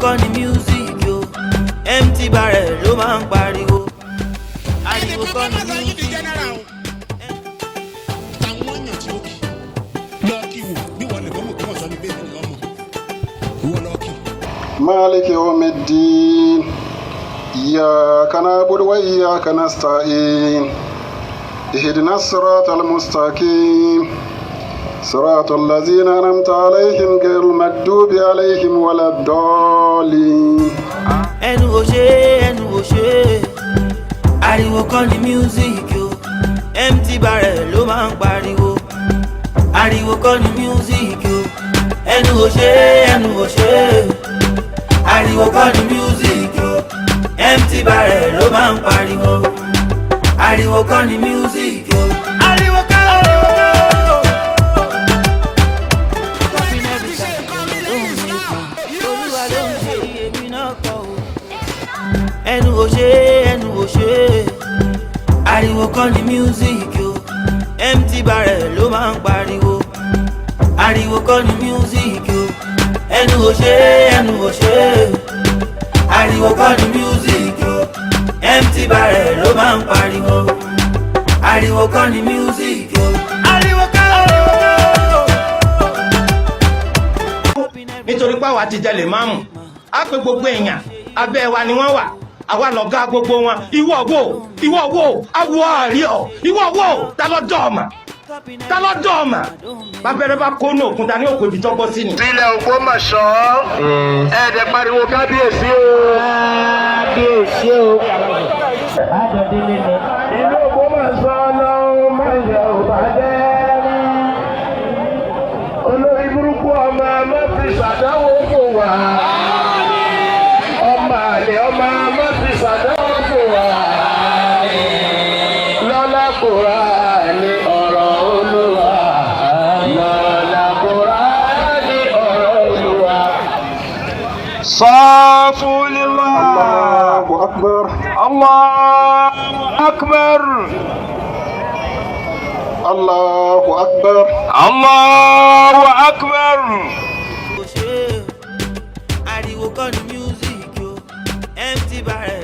kọ́ ni music yo, empty barrel ló máa ń pariwo. Ariwo kọ́ ni music. مالك يوم الدين إياك نعبد وإياك نستعين اهدنا الصراط المستقيم صراط الذين أنعمت عليهم غير المغضوب عليهم ولا الضالين. ẹnu ò ṣe ariwo kọ́ ni music yo, empty barrel ló máa ń pariwo. Ariwo kọ́ ni music yo, ẹnu ò ṣe ariwo kọ́ ni music yo, empty barrel ló máa ń pariwo. Ariwo kọ́ ni music yo, ariwo kọ́. Olúwa ló ń ṣe èmi náà kọ́ o. ẹnu ò ṣe ariwo kọ́ ni music yo, empty barrel ló máa ń pariwo. Ariwo kọ́ ni music yo, ẹnu ò ṣe ariwo kọ́ ni music yo, empty barrel ló máa ń pariwo. Ariwo kọ́ ni music yo, ariwo kọ́. Nítorí pé àwa ti jẹlẹ̀ máàmù á pé gbogbo èèyàn abẹ́ wa ni wọ́n wà, àwa lọ̀gá gbogbo wọn. Ìwọ wo awọ àrí ọ, ìwọ wo ta lọ́dọ̀ ọ̀mà bábẹ́rẹ́ bá kó ní òkúta ní òkú ibi tọ́gbọ́ sí ni. Ilẹ̀ Ògbómọ̀ṣọ́ ẹ̀ẹ́dẹ̀ pariwo kábíyèsí o. Kábíyèsí o. Ìlú Ògbómọ̀ṣọ́ lọ́wọ́ máa ń yẹ òbàdẹ́. Olórí burúkú ọmọ mọ́tì ṣàdáwó kò wá. Ọmọ àlè ọmọ mọ́tì ṣàdáwó kò wá. Lọ́lá kò rà ní ọ̀rọ̀ Olúwa. Lọ́lá kò rà ní ọ̀rọ̀ Olúwa. Safu lillah. Allahu Akbar. Allahu Akbar. Allahu Akbar. Allahu Akbar. Ariwo kọ́ ni music yo, empty barrel